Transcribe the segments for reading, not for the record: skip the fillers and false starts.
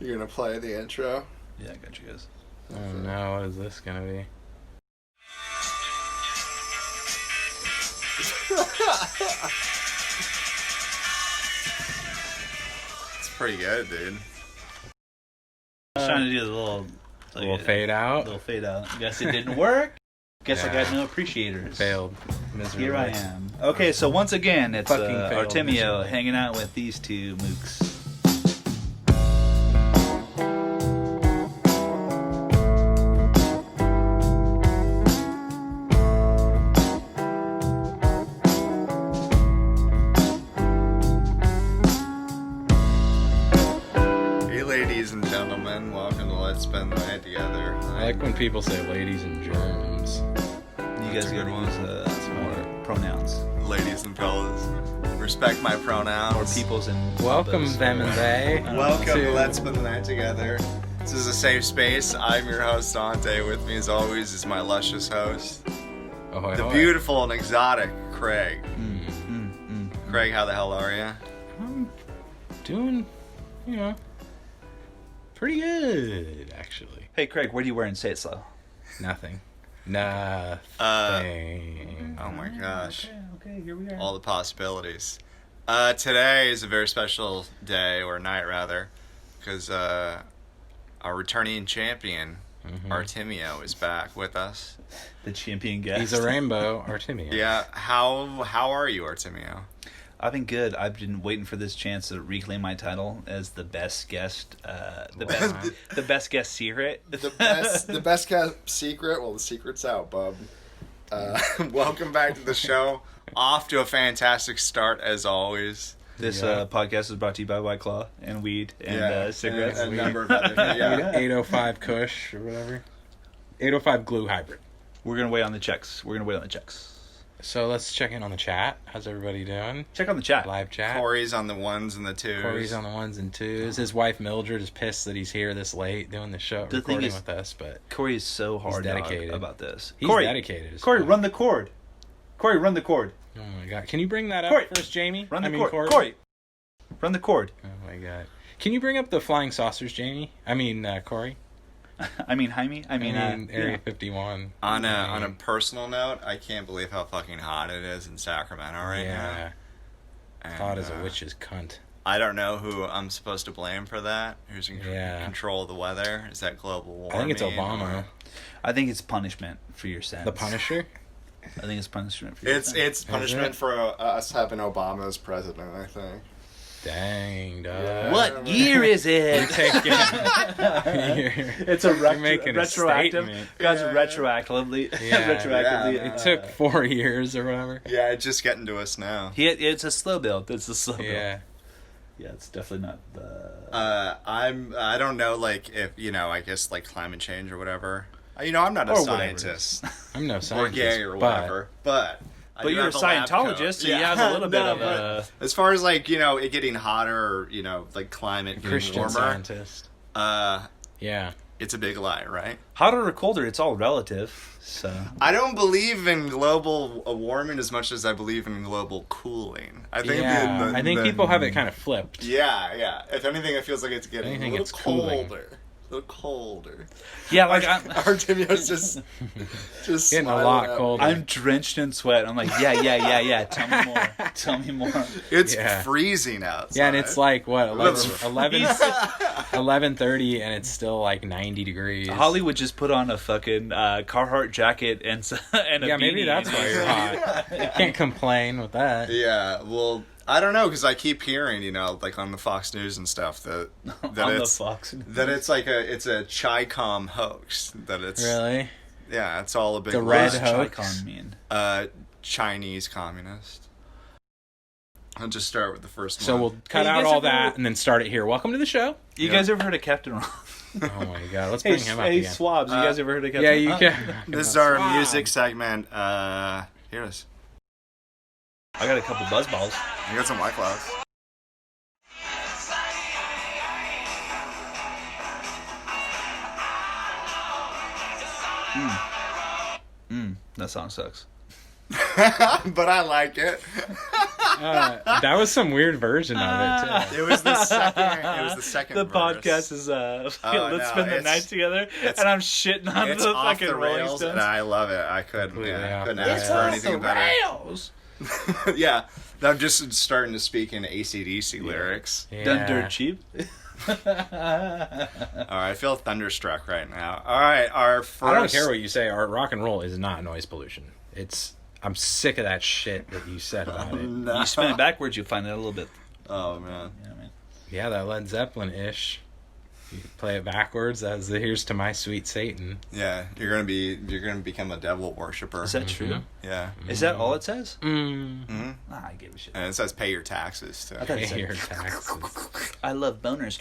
You're gonna play the intro? Yeah, I got you guys. Oh no, what is this gonna be? It's pretty good, dude. I was trying to do the little Fade out. Little fade out. Guess it didn't work. Guess I got Yeah. no appreciators. Failed miserably. Here I am. Okay, so once again, it's Fucking failed Artemio miserably. hanging out with these two mooks. Hey, ladies and gentlemen, welcome to Let's Spend the Night Together. I like when people say ladies and germs. You guys a good gotta one. use some more pronouns. Ladies and fellas, respect my pronouns. Or peoples and Welcome babas. them and they. Welcome to to- Let's Spend the Night Together. This is a safe space. I'm your host, Dante. With me, as always, is my luscious host, Ahoy, the ahoy. beautiful and exotic Craig. Mm. Craig, how the hell are you? I'm doing, pretty good, actually. Hey, Craig, what are you wearing? Say it slow. Nothing. Nothing. Oh my gosh. Okay, here we are. All the possibilities. Today is a very special day, or night rather, because our returning champion, Artemio, is back with us. The champion guest. He's a rainbow Artemio. Yeah, how are you, Artemio? I've been good. I've been waiting for this chance to reclaim my title as the best guest, the best guest secret. The best kept secret. Well, the secret's out, bub. Welcome back to the show. Off to a fantastic start as always. This Yeah. podcast is brought to you by White Claw and weed and cigarettes. and a number of other things. Yeah. 805 Kush or whatever. 805 Glue Hybrid. We're gonna wait on the checks. So let's check in on the chat. How's everybody doing? Check on the chat. Live chat. Corey's on the ones and the twos. Corey's on the ones and twos. His wife Mildred is pissed that he's here this late doing the show, The thing recording is- with us. But Corey is so hard dedicated. about this. he's Corey, dedicated. As Corey, fuck. run the cord. Corey, run the cord. Oh my god! Can you bring that up Corey, first, Jamie? Run the I mean, cord. Corey, run the cord. Oh my god! Can you bring up the flying saucers, Jamie? I mean, Corey. I mean, Jaime. I mean, Area 51. On a personal note, I can't believe how fucking hot it is in Sacramento right now. Yeah, And, hot as a witch's cunt. I don't know who I'm supposed to blame for that. Who's in Yeah. control of the weather? Is that global warming? I think it's Obama. I think it's punishment for your sins. The Punisher. I think it's punishment for your sins. It's punishment it? for us having Obama as president, I think. Dang, dog. Yeah. What year is You're it? taking. It's a You're making a retroactive. statement. Guys, Yeah. retroactively. Yeah. retroactively. Yeah. It took 4 years or whatever. Yeah, it's just getting to us now. It's a slow build. It's a slow build. Yeah. Yeah, it's definitely not the. I don't know, like, if, I guess, like, climate change or whatever. I'm not a Or whatever it scientist. I'm no Or scientist. gay or but whatever. But I But do you're a have the lab coat. Scientologist, so you have a little bit No, of but a. as far as, like, it getting hotter or, like, climate getting Christian warmer, scientist. Yeah. it's a big lie, right? Hotter or colder, it's all relative. So. I don't believe in global warming as much as I believe in global cooling. I think Yeah. I think people have it kind of flipped. Yeah. If anything, it feels like it's getting Anything a little it's cooling. colder. A little colder. Yeah, like Artemio's just Getting a smiling lot at me. colder. I'm drenched in sweat. I'm like, yeah. Tell me more. Tell me more. It's Yeah. freezing outside. Yeah, and it's like, what, 11, It's 11:30, and it's still like 90 degrees. Hollywood just put on a fucking Carhartt jacket and a Yeah, beanie. maybe that's why you're hot. You can't complain with that. Yeah, well, I don't know, because I keep hearing, like on the Fox News and stuff, that on it's the Fox. that it's like it's a Chi-Com hoax. That it's Really? Yeah, it's all a big The lie. red What does hoax? Chi-Con mean? Chinese communist. I'll just start with the first So one. we'll cut you out guys all ever- that and then start it here. Welcome to the show. You Yeah. guys ever heard of Captain Ron? Oh my god, let's bring him up hey, again. Swabs, you guys ever heard of Captain Yeah, Ron? you can. This is our music segment. Here it is. I got a couple buzz balls. I got some White Claws. That song sucks. But I like it. That was some weird version of it too. It was the second. The verse. podcast is let's no, spend the night together, and I'm shitting on It's the off fucking the Rolling rails, Stones. and I love it. I couldn't ask for anything better. Rails. Yeah, I'm just starting to speak in AC/DC lyrics. Yeah. Done dirt cheap. All right, I feel thunderstruck right now. All right, our first. I don't care what you say. Art rock and roll is not noise pollution. I'm sick of that shit that you said about it. No. You spin it backwards, you'll find it a little bit. Oh man. You know what I mean? Yeah, that Led Zeppelin ish. You play it backwards as the "Here's to My Sweet Satan." Yeah, you're gonna become a devil worshiper. Is that true? Yeah. Is that all it says? Mm-hmm. I give a shit. And it says pay your taxes too. I thought it Pay your said, taxes. I love boners.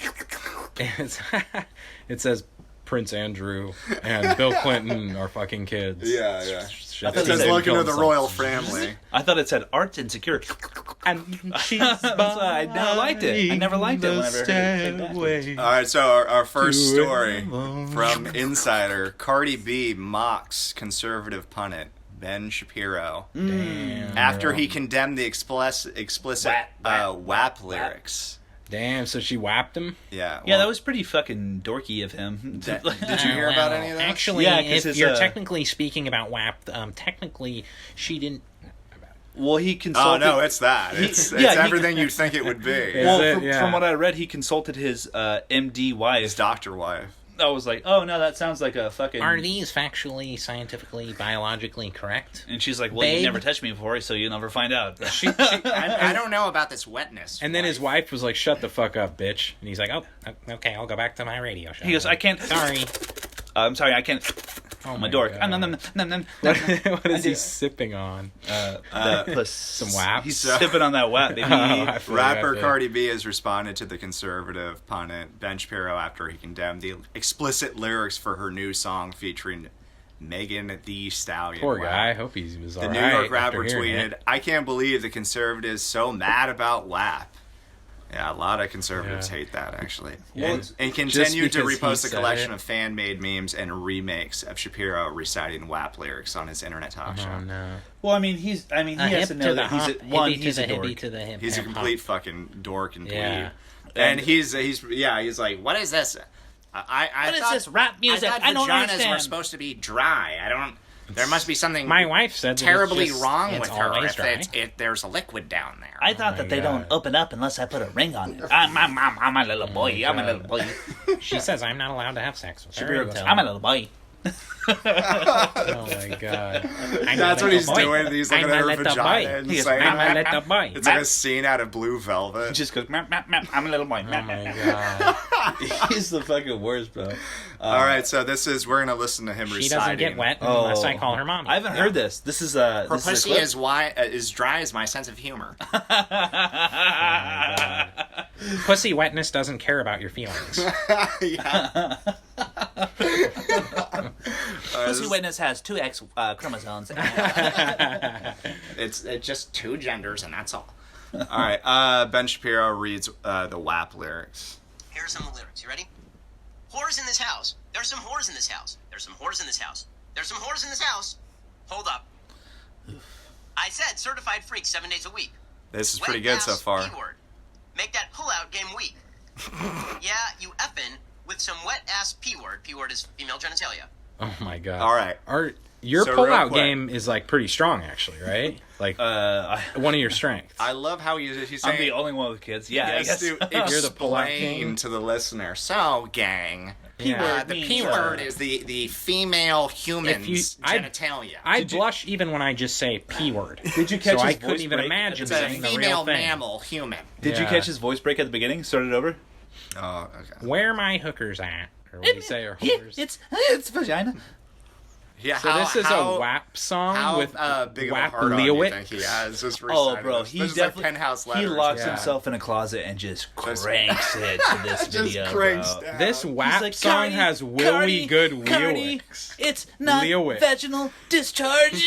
It says Prince Andrew and Bill Clinton are fucking kids. Yeah. Shit. It says said welcome to kill the themselves. royal family. I thought it said art and security. And she's I never liked it. I never liked it whenever I heard it say backwards. All right, so our first story from Insider: Cardi B mocks conservative pundit Ben Shapiro Damn. after he condemned the explicit WAP lyrics. Damn, so she whapped him? Yeah. Yeah, that was pretty fucking dorky of him. Did you hear about any of that? Actually, Yeah, 'cause if his, you're technically speaking about WAP, technically she didn't. Well, he Oh consulted. no, it's that. It's yeah, he- everything you'd think it would be. Well, Is it? from, Yeah. from what I read, he consulted his MD His wife. doctor wife. I was like, oh no, that sounds like a fucking. Are these factually, scientifically, biologically correct? And she's like, well, Babe? you never touched me before, so you'll never find out. I don't know about this wetness. And then his wife was like, "Shut the fuck up, bitch!" And he's like, "Oh, okay, I'll go back to my radio show." He goes, I can't. Sorry. I'm sorry, I can't. Oh my dork. God. What is he sipping on? Some WAP? He's sipping on that WAP, baby. I forgot Rapper that. Cardi B has responded to the conservative pundit Ben Shapiro after he condemned the explicit lyrics for her new song featuring Megan Thee Stallion. Poor Wow. guy. I hope he was The alright. New York rapper after hearing tweeted, it. "I can't believe the conservatives so mad about WAP." Yeah, a lot of conservatives Yeah. hate that, actually. Well, and continued to because he repost a said collection it. of fan-made memes and remakes of Shapiro reciting WAP lyrics on his internet talk show. Oh no. Well, I mean, he has to know that he's a dork. to the hip. He's a hip complete hop. fucking dork and Yeah. plebe. And he's like, what is this? I What is thought, this rap music? I thought I don't vaginas understand. were supposed to be dry. There must be something My wife said that terribly it's just- wrong it's with her always if dry. there's a liquid down there. I thought my that they God. don't open up unless I put a ring on it. I'm a little boy. I'm a little boy. She says I'm not allowed to have sex with her. Shapiro goes, until- I'm a little boy. Oh my God. That's what he's doing. He's looking at her vagina and He goes, saying I'm a that. little boy. It's like a scene out of Blue Velvet. He just goes, map, map, map. I'm a little boy. Oh Map, my map, map. God. He's the fucking worst, bro. All right, so we're gonna listen to him She reciting. doesn't get wet Oh. unless I call her mommy. I haven't heard this. This is Her this pussy is a clip? is dry as my sense of humor. Pussy wetness doesn't care about your feelings. Yeah. Pussy witness has 2 X chromosomes. It's just 2 genders, and that's all. All right, Ben Shapiro reads the WAP lyrics. Here are some of the lyrics. You ready? Whores in this house. There's some whores in this house. There's some whores in this house. There's some whores in this house. Hold up. I said certified freak 7 days a week. This is pretty good so far. P-word. Make that pull-out game weak. Yeah, you effin' with some wet-ass P-word. P-word is female genitalia. Oh my God. All right. Your So real pullout quick. game is like pretty strong, actually, right? Like one of your strengths. I love how he's saying. I'm the only one with kids. Yeah, I Yes, guess. to You're the pullout explain king. to the listener. So, gang, Yeah. the means, P word is the female human's I'd- genitalia. I blush even when I just say P word. Did you catch So I his couldn't voice even break? imagine it's a saying the real female thing. mammal human. Did you Yeah. catch his voice break at the beginning? Start it over. Oh, okay. Where my hookers at? Or what do you say? Or hookers? It's vagina. Yeah. So this is a WAP song How with big of a WAP heart on do you think lyrics. he has? Just Oh, reciting bro, this. he This is definitely like penthouse he letters. locks Yeah. himself in a closet and just Just- cranks it to this Just video, cranks bro. down. This WAP like, song Cardi, has really Cardi, good Cardi, lyrics. It's not Lyrics. vaginal discharge.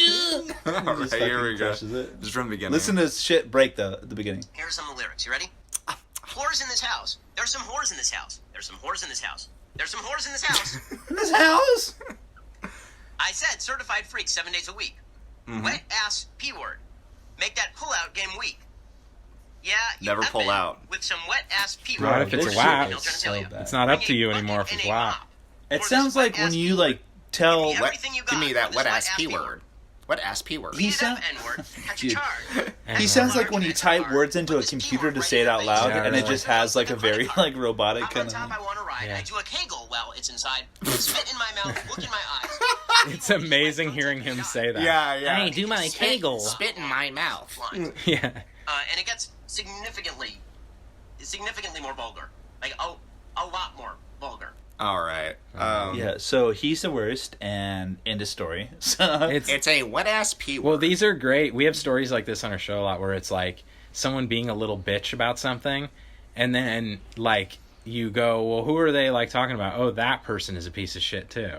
All right, here we go. crushes it. Just from the beginning. Listen to this shit break though at the beginning. Here are some of the lyrics. You ready? Whores in this house. There's some whores in this house. There's some whores in this house. There's some whores in this house. In this house. I said certified freak 7 days a week. Wet ass P-word. Make that pull-out game weak. Yeah, you Never have pull been, out. with some wet-ass P Not word. if it's this a WAP. shit is so bad. It's not up Bring to a you bucket anymore if and it's a WAP. mop. It Or sounds this like wet-ass when you P like word. tell. Give me everything you got. Give me that This wet-ass wet-ass P P-word. word. Wet-ass P word. He Read it up, sound- N-word. Catch Dude. a charge. He sounds like when you type words into a computer to say it out loud, Yeah, and it really. just has like a very like robotic Up on kind top, of. I want to ride. Yeah. I do a kegel while it's inside. Spit in my mouth. Look in my eyes. It's amazing hearing him say that. Yeah. Hey, do my kegel. Spit in my mouth. Lines. Yeah. And it gets significantly more vulgar. Like, a lot more vulgar. All right. Yeah, so he's the worst, and end of story. So It's a wet-ass P word. Well, these are great. We have stories like this on our show a lot where it's like someone being a little bitch about something, and then like you go, well, who are they like talking about? Oh, that person is a piece of shit too.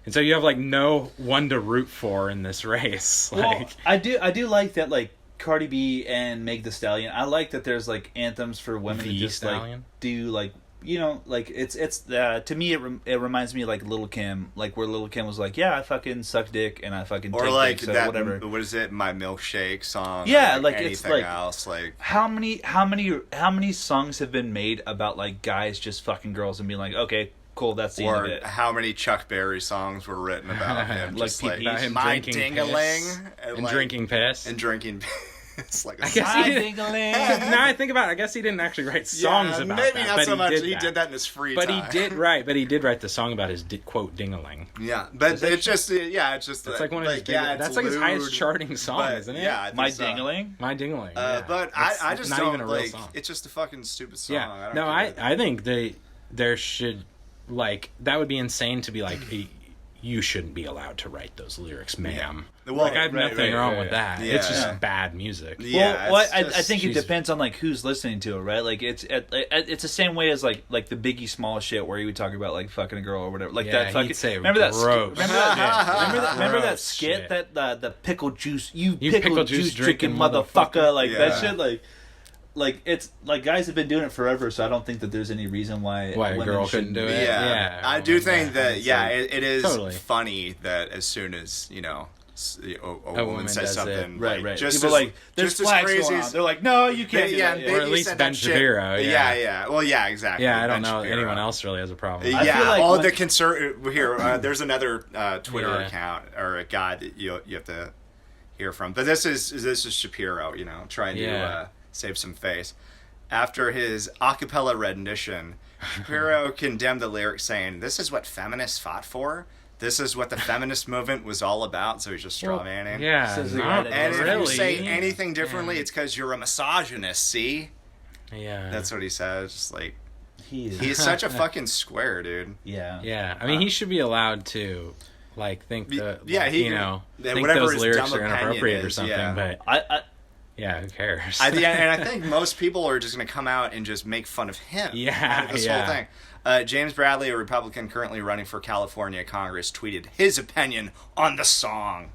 And so you have like no one to root for in this race. well, Like, I do like that, like Cardi B and Meg Thee Stallion. I like that there's like anthems for women The to just Stallion? like do like, you know, like it's to me it reminds me of like Lil' Kim, like where Lil' Kim was like, yeah, I fucking suck dick and I fucking or take like dicks, or that. whatever. What is it? My milkshake song. Yeah, or like, anything it's like- else. Like How many songs have been made about like guys just fucking girls and being like, okay, cool, that's the end or of it. how many Chuck Berry songs were written about him? Like just like PPs? him my drinking ding-a-ling piss and, and like, drinking piss. and drinking. It's like a I guess I he did. think Now I think about it, I guess he didn't actually write songs about maybe that. not but so much. He that. did that in his free But time. he did write the song about his quote dingaling. Yeah, but it's just it's just That's like one of his big, it's that's like his lewd, highest charting song, but, isn't it? Yeah, I think My so. dingling. My dingaling. Yeah. But It's I just not don't even a real like. song. It's just a fucking stupid song. Yeah. I don't No, get it. I think there should, like, that would be insane to be like, you shouldn't be allowed to write those lyrics, ma'am. Well, Like, I have right, nothing right, wrong right, with that. yeah. It's just Yeah. bad music. Yeah, well, it's I just- think it she's- depends on like who's listening to it, right? Like it's the same way as like the Biggie Small shit where he would talk about like fucking a girl or whatever. Like Yeah, that fucking. he'd say remember that? gross. Remember that Gross skit shit. that the pickle juice you You pickle juice drinking motherfucker, like that Yeah. shit like it's like guys have been doing it forever, so I don't think that there's any reason why a women girl shouldn't couldn't do be- it. Yeah, Yeah. I Oh do my think God. that It's it is Totally. funny that as soon as a woman woman says does it. something, Right, like, right. just People as, like there's just as flags crazy going as on. They're like, no, you can't. do yeah, that. Or at least said Ben that shit. Shapiro, yeah. yeah. Well, yeah, exactly. Yeah, I don't Ben know Shapiro. anyone else really has a problem. I Yeah, feel like all when- the concern here. There's another Twitter Yeah. account or a guy that you have to hear from, but this is Shapiro, trying to Yeah. save some face. After his a cappella rendition, Shapiro condemned the lyrics, saying, "This is what feminists fought for. This is what the feminist movement was all about." So he's just straw manning. Yeah, Says the not guy that And if really. you say anything differently, it's because you're a misogynist. See, Yeah. that's what he says. Just like He's he's such a fucking square, dude. yeah. Yeah, I mean, he should be allowed to, like, think that, Yeah, he you can- know, that think whatever those his lyrics dumb are opinion inappropriate or is, something. yeah. But I yeah, who cares? And I think most people are just going to come out and just make fun of him. Yeah, out of this yeah. whole thing. James Bradley, a Republican currently running for California Congress, tweeted his opinion on the song.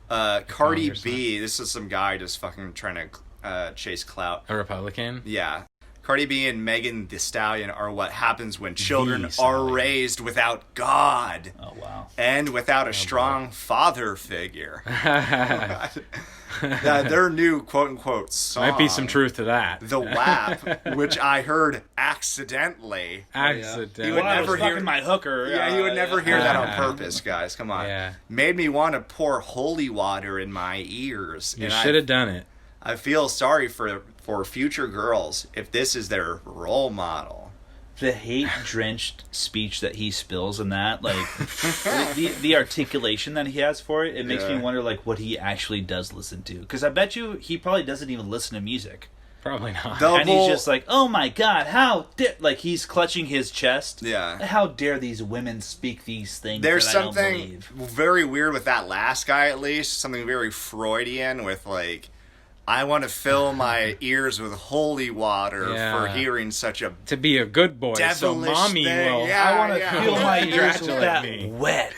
Cardi B, this is some guy just fucking trying to chase clout. A Republican? Yeah. Cardi B and Megan Thee Stallion are what happens when children are Stallion. raised without God oh wow. and without a strong father figure. Their new quote-unquote song. Might be some truth to that. The WAP, which I heard accidentally. Accidentally. You would Well, I never was hear fucking my hooker. Yeah, you would never hear that on Yeah. purpose, guys. Come on. Yeah. Made me want to pour holy water in my ears. You And should have done it. I feel sorry for future girls if this is their role model. The hate-drenched speech that he spills in that, like the articulation that he has for it, it makes me Yeah. wonder like what he actually does listen to. Because I bet you he probably doesn't even listen to music, Probably not. The- and he's just like, "Oh my god, how dare!" Like he's clutching his chest. Yeah. How dare these women speak these things? There's that I don't something believe. very weird with that last guy, at least. Something very Freudian with, like, I want to fill my ears with holy water Yeah. for hearing such a to be a good boy, so devilish mommy thing. will. Yeah, I want to yeah. feel my ears with Congratulate that me. wet.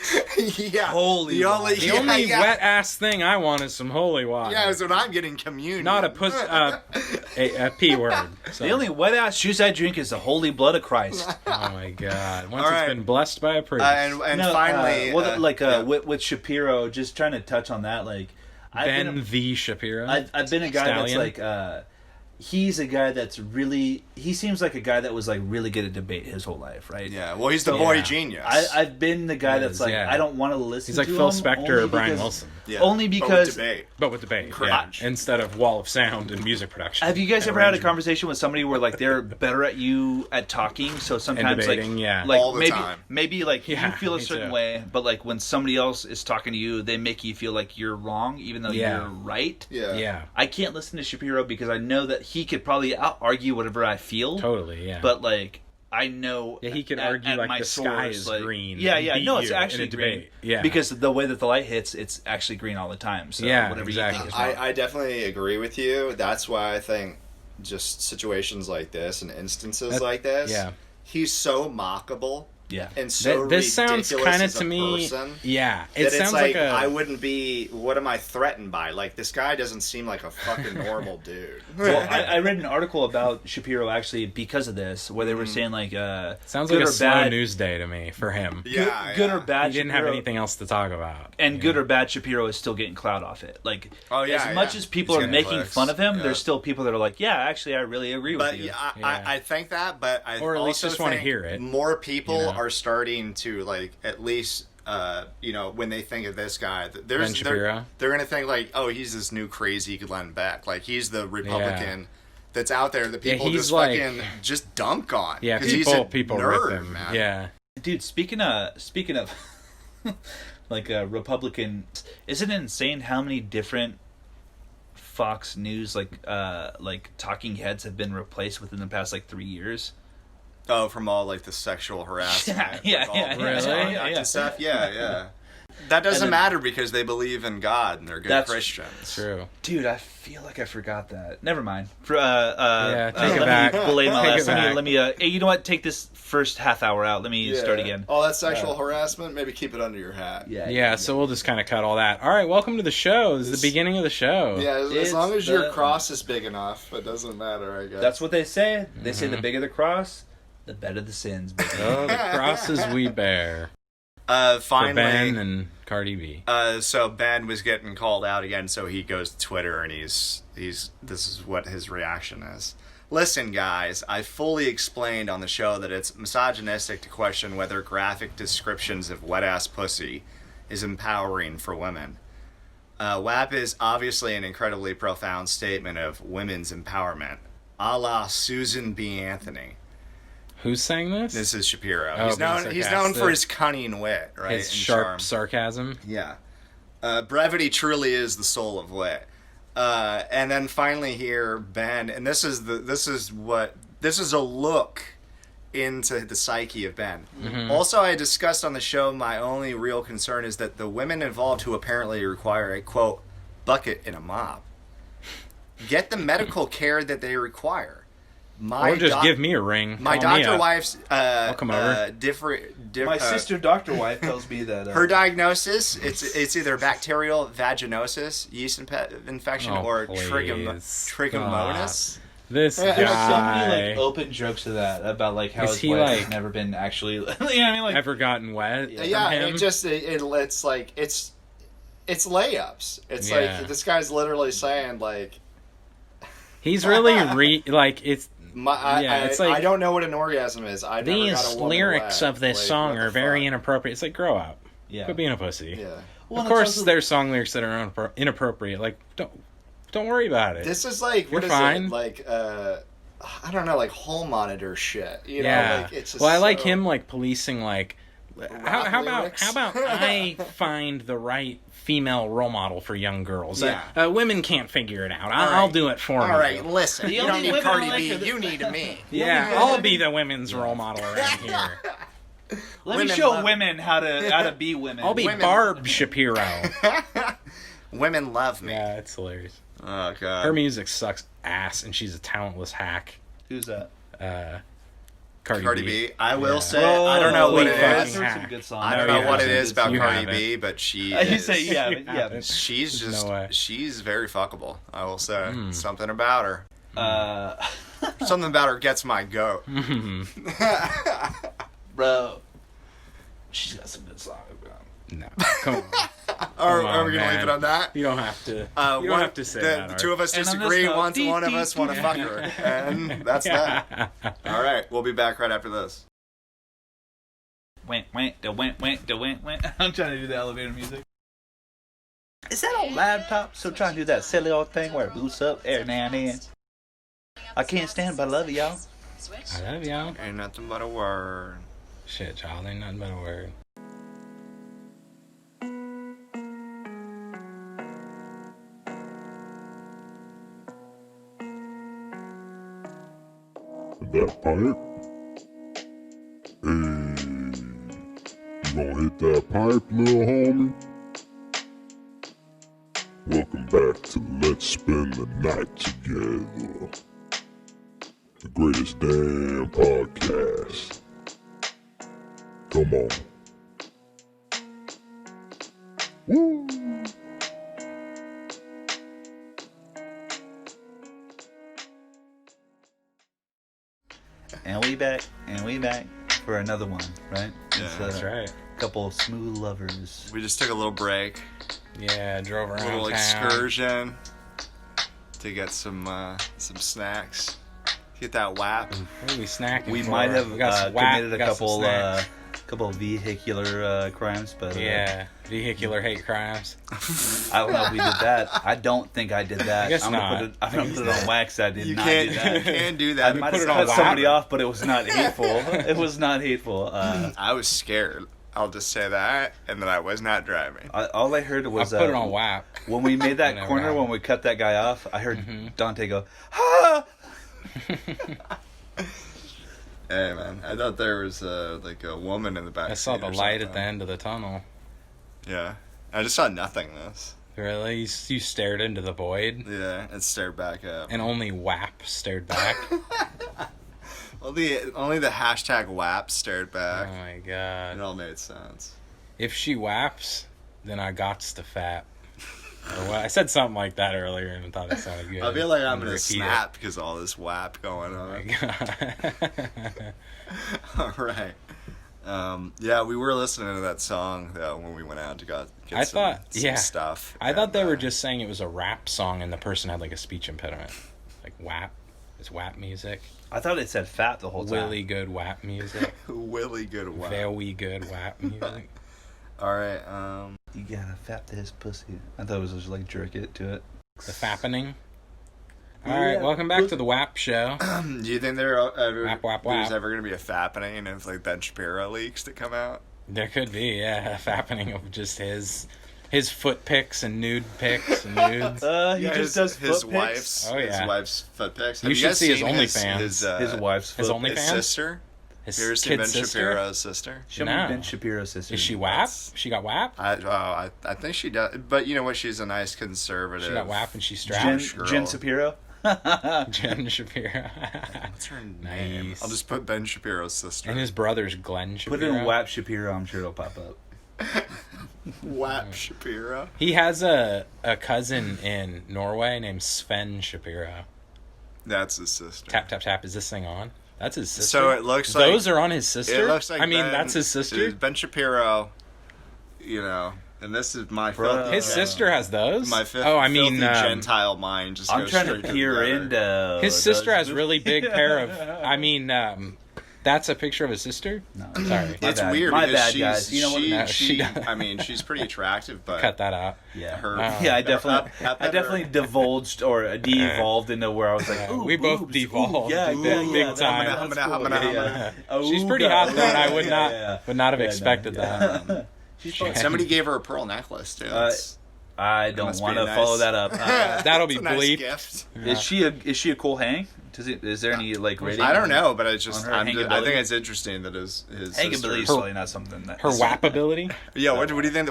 yeah. Holy the only, water. The yeah, only yeah. wet ass thing I want is some holy water. Yeah, is when I'm getting communion. Not a puss. A p word. So. The only wet ass juice I drink is the holy blood of Christ. Oh my god! Once All it's right. been blessed by a priest. and finally, yeah. with Shapiro, just trying to touch on that, like Ben the Shapiro. I've been a guy Stallion. that's like he's a guy that's really... He seems like a guy that was, like, really good at debate his whole life, right? Yeah, well, he's the boy genius. I've been the guy that's like, I don't want to listen to him. He's like Phil Spector or Brian Wilson. Yeah. Only because... But with debate. Yeah. Instead of wall of sound and music production. Have you guys ever had a conversation with somebody where, like, they're better at you at talking, so sometimes, and debating, like, all the time. Maybe, like, you feel a certain way, but, like, when somebody else is talking to you, they make you feel like you're wrong, even though you're right. Yeah. I can't listen to Shapiro because I know that he could probably out-argue whatever I feel. Totally, yeah. But, like, I know... Yeah, he can argue, like, the sky is green. Yeah, no, it's actually green. Yeah. Because the way that the light hits, it's actually green all the time. So whatever exactly. you think is wrong. I definitely agree with you. That's why I think just situations like this and instances like this, he's so mockable. Yeah. And so this sounds kind of as a to me. person, Yeah. It sounds like a. I wouldn't be. What am I threatened by? Like, this guy doesn't seem like a fucking normal dude. Well, I read an article about Shapiro actually because of this, where they were saying like, sounds good like a or slow bad, news day to me for him. Good or bad. He didn't Shapiro, have anything else to talk about. And good or bad, Shapiro is still getting clout off it. Like, as much as people He's are making clicks. fun of him, there's still people that are like, yeah, actually, I really agree with you. I think that, but I or at least also just want to think hear it. More people are starting to, like, at least when they think of this guy, Ben Shapiro. They're gonna think like, oh, he's this new crazy Glenn Beck, like he's the Republican that's out there that people just like, fucking just dunk on. Yeah, people nerd, rip him. man. Yeah, dude. Speaking of like Republican, isn't it insane how many different Fox News like talking heads have been replaced within the past like 3 years? Oh, from all like the sexual harassment, really, stuff. Yeah. That doesn't matter because they believe in God and they're good Christians. True, dude. I feel like I forgot that. Never mind. Take it back. Let me. Hey, you know what? Take this first half hour out. Let me start again. All that sexual harassment, maybe keep it under your hat. Yeah. So we'll just kind of cut all that. All right, welcome to the show. This is the beginning of the show. Yeah, as long as your cross is big enough, it doesn't matter. I guess that's what they say. They say the bigger the cross, the better the sins. Oh, the crosses we bear. Finally, for Ben and Cardi B. So Ben was getting called out again, so he goes to Twitter and he's this is what his reaction is. Listen, guys, I fully explained on the show that it's misogynistic to question whether graphic descriptions of wet-ass pussy is empowering for women. WAP is obviously an incredibly profound statement of women's empowerment, a la Susan B. Anthony. Who's saying this? This is Shapiro. Oh, he's known for his cunning wit, right? His sharp sarcasm. Yeah. Brevity truly is the soul of wit. And then finally here, Ben, and this is a look into the psyche of Ben. Mm-hmm. Also, I discussed on the show my only real concern is that the women involved who apparently require a, quote, bucket in a mop get the medical care that they require. Or just give me a ring. My doctor wife's I'll come over. My sister doctor wife tells me that her diagnosis it's either bacterial vaginosis, yeast infection, or trichomonas. This guy. There's so many like open jokes to that about like how his wife has never been actually ever gotten wet. Yeah, it's like it's layups. It's like this guy's literally saying like he's really it's. It's like, I don't know what an orgasm is. These lyrics of this song are very inappropriate. It's like, grow up. Yeah. Quit being a pussy. Yeah. Well, of course, there's song lyrics that are inappropriate. Like, don't worry about it. This is like, You're fine. Like, I don't know, like hall monitor shit. You know, like it's just I like him like policing like. How about I find the right female role model for young girls? Yeah. Women can't figure it out. I'll do it for you. All right, listen. You don't need Cardi B. You need me. Yeah, I'll be the women's role model around here. Let me show women how to be women. I'll be Barb Shapiro. Women love me. Yeah, it's hilarious. Oh god. Her music sucks ass, and she's a talentless hack. Who's that? Cardi B. I will say, I don't know what it is. I don't know what it is about Cardi B, but she is, she's very fuckable, I will say. Something about her. Something about her gets my goat. Bro. She's got some good songs, bro. No, come on. Are we gonna leave it on that? You don't have to. You don't have to say that. The two of us And on disagree. this note, One of us want to fuck her, and that's that. All right, we'll be back right after this. I'm trying to do the elevator music. Is that old laptop still trying to do that silly old thing where it boosts up every now and then? I can't stand, but I love y'all. I love y'all. Ain't nothing but a word. Shit, child, ain't nothing but a word. That pipe? Hey, you gonna hit that pipe, little homie? Welcome back to Let's Spend the Night Together. The greatest damn podcast. Come on. Woo! And we back for another one, right? Yeah, That's right. Couple smooth lovers. We just took a little break, Yeah, drove around a little town. excursion to get some snacks. Get that WAP. What are we snacking We for? might have We got some whack, committed a we got some snacks. couple vehicular crimes, but Yeah, vehicular hate crimes. I don't know if we did that. I don't think I did that. I guess I'm not. gonna put it on wax. I did You not can't, do you that. can't do I that. might put have it on cut somebody WAP. off, but it was not hateful. It was not hateful. I was scared. I'll just say that, and that I was not driving. All I heard I was put it on WAP. when we made that Whenever corner, I- when we cut that guy off. I heard Mm-hmm. Dante go, "Ah!" Hey man, I thought there was like a woman in the back. I saw seat the or light at something. the end of the tunnel. Yeah, I just saw nothingness. Really? You stared into the void, Yeah, and stared back up. and only WAP stared back. Only the hashtag WAP stared Oh back. my It god. all made sense. If she WAPs, then I gots to fap. Or what? I said something like that earlier and I thought it sounded good. I feel like I'm gonna gonna repeat snap because of all this WAP going it. Oh my on. god. All right. Yeah, we were listening to that song though when we went out to get I some, thought- some yeah. stuff. I thought they And, were just saying it was a rap song and the person had like a speech impediment. Like WAP. It's WAP music. I thought it said fat the whole time. Really good WAP music. Willy good WAP. Very good WAP music. All right. You gotta fap this pussy. I thought it was just like jerk it to it. The fappening. Alright, welcome back to the WAP show. Do you think there's Wap. ever going to be a fappening if like Ben Shapiro leaks to come out? There could be, yeah, a fappening of just his foot pics and nude pics and nudes. He Yeah, just does his foot pics. wife's Oh, yeah. his wife's foot pics. You Have should guys see his seen OnlyFans. His wife's His foot OnlyFans? his sister. His You ever seen kid Ben sister? Shapiro's sister? Show No. me Ben Shapiro's sister. Is she WAP? She got WAP? I think she does, but you know what? She's a nice conservative. She got WAP and she's Jen, strapped. girl. Jen Shapiro? Jen Shapiro. What's her name? Nice. I'll just put Ben Shapiro's sister. And his brother's Glenn Put Shapiro. it in WAP Shapiro, I'm sure it'll pop up. WAP Shapiro. He has a cousin in Norway named Sven Shapiro. That's his sister. Tap, tap, tap. Is this thing on? That's his sister. So it looks like Those are on his sister? It looks like I mean, Ben- that's his sister? Ben Shapiro. You know, and this is my filthy. His sister has those? My filthy Gentile mind just I'm goes trying to straight peer together. into... His sister those- has really big pair of. I mean, that's a picture of his sister. No. Sorry, My It's bad. weird My because bad, she's, guys. You know what? No, she, she does. I mean, she's pretty attractive, but cut that out. Yeah. her. Yeah, I definitely, Up I definitely divulged or de-evolved into where I was like, ooh, We both boobs, devolved. ooh, yeah, Big- yeah, big yeah, time. that's cool. Humana, Yeah, yeah. She's Ooh, pretty God. hot though, and I would not Yeah. would not have Yeah, no, expected yeah. that. She's Yeah. fun. Somebody gave her a pearl necklace too. That's- I That don't must be want to nice. follow that up. That'll be it's a nice bleep. gift. Is she a cool hang? Is there any like rating? I don't know, but it's just, On her I hangability? think it's interesting that his Hangability is sister. probably not something that Her WAP ability. Yeah, what do you think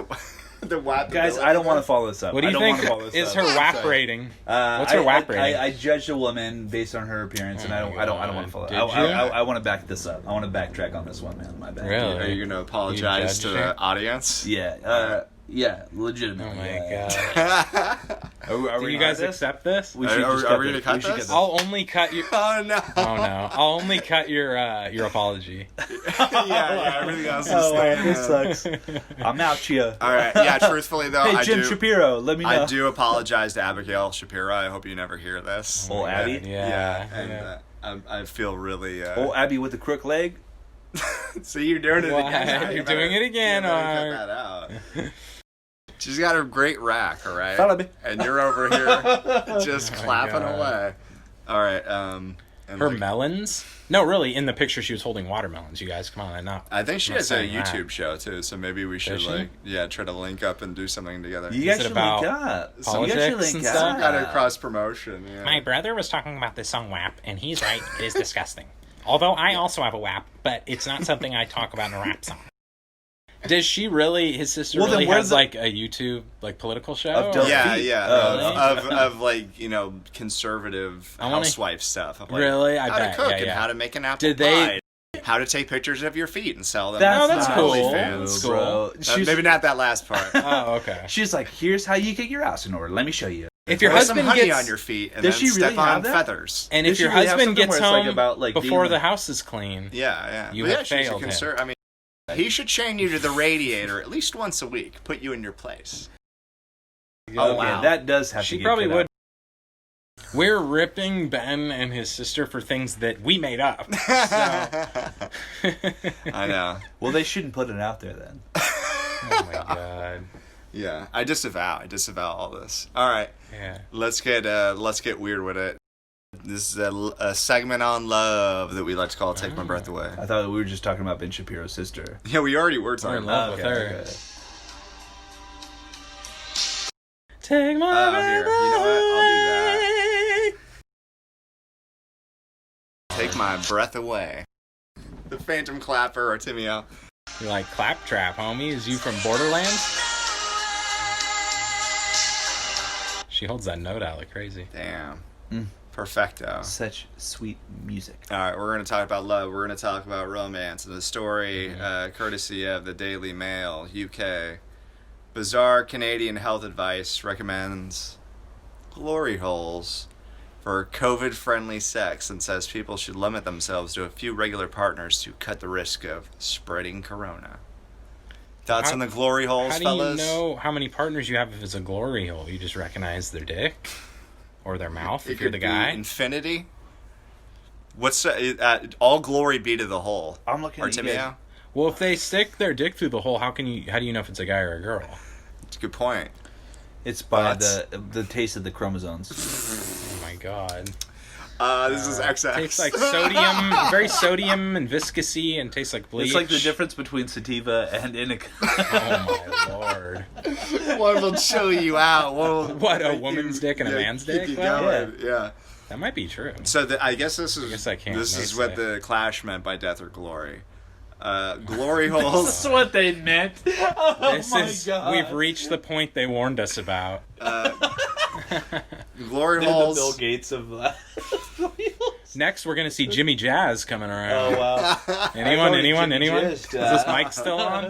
the WAP? Guys, I don't want to follow this up. What do I you don't think want to follow this is up. her WAP Sorry. rating? What's her WAP rating? I judged a woman based on her appearance, and Oh I my don't God. want to follow. Did I you? want to back this up. I want to backtrack on this one, man. My bad. Really? Are you going to apologize judged to her? the audience? Yeah. Yeah, legitimate. Oh my god. Do you guys accept this? We should Are just we cut gonna this. cut We should this? cut I'll only cut your. Oh no! Oh no! I'll only cut your apology. yeah, everything else is Oh, staying man, this in. sucks. I'm out here. All right, yeah. Truthfully though, Hey, I Jim do. Shapiro, let me know. I do apologize to Abigail Shapiro. I hope you never hear this. Oh, Abby? Yeah. And I feel really. Oh, Abby with the crook leg? See, you're doing it Why? again. now. You You're better- doing it again, you better Art. cut that out. She's got a great rack, all right? Follow me. And you're over here just Oh my clapping God. away. All right. And Her like, melons? No, really. In the picture, she was holding watermelons. You guys, come on, I'm not. I think she I'm not has a saying that. YouTube show too, so maybe we should Does she? try to link up and do something together. You Is guys it should about link up. Some- You guys should politics link and up. stuff? Got a cross promotion. Yeah. My brother was talking about this song WAP, and he's right. It is disgusting. Although I also have a WAP, but it's not something I talk about in a rap song. Does she really? His sister Well, then really where's has the- like a YouTube like political show? Of or- Del- Yeah, feet. yeah, Oh, of like conservative I wanna- housewife stuff. Of, like, Really? I how bet, to cook yeah, and yeah. how to make an apple Did they- pie. How to take pictures of your feet and sell them. That's on cool. OnlyFans. That's bro. She's, Maybe not that last part. Oh, okay. she's like, here's how you get your house in order. Let me show you. If your Put some husband honey gets on your feet and Does then she step really on have that? feathers. and Does if she your really have husband something gets where it's like home about, like, before being the like- house is clean, Yeah, yeah. You But have yeah, she should failed him. I mean, he should chain you to the radiator at least once a week. Put you in your place. Oh, wow. yeah, that does have to she get probably cut would. out. We're ripping Ben and his sister for things that we made up. So. I know. Well, they shouldn't put it out there then. Oh my god. Yeah, I disavow all this. All right, Yeah. let's get weird with it. This is a segment on love that we like to call "Take My Breath Away." I thought we were just talking about Ben Shapiro's sister. Yeah, we already were We're talking in about. love with Okay, her. okay. Take my breath Here, you know what? I'll do away. Take my breath away. The Phantom Clapper, Artemio. You're like Claptrap, homie. Is you from Borderlands? She holds that note out like crazy. Damn. Mm. Perfecto. Such sweet music. All right, we're going to talk about love. We're going to talk about romance. And the story, courtesy of the Daily Mail, UK. Bizarre Canadian health advice recommends glory holes for COVID-friendly sex and says people should limit themselves to a few regular partners to cut the risk of spreading corona. Thoughts on the glory holes, How do fellas? you know how many partners you have if it's a glory hole? You just recognize their dick or their mouth It if you're could the be guy. infinity. What's all glory be to the hole? I'm looking at you Artemio? guys. Well, if they stick their dick through the hole, how do you know if it's a guy or a girl? It's a good point. It's by Thoughts? the taste of the chromosomes. Oh my god. This is XX. Tastes like sodium, very sodium and viscousy, and tastes like bleach. It's like the difference between sativa and indica. Oh my lord. One will chill you out. One will What, a make woman's dick and a man's keep dick? you Well, going. Yeah. That might be true. So I guess this is guess I can't this is say. what the Clash meant by death or glory. Glory holes. This is what they meant. Oh We've reached the point they warned us about. Glory They're the holes. Bill Gates of. Next, we're gonna see Jimmy Jazz coming around. Oh wow! Anyone? Jimmy Is Jizz, this mic still on?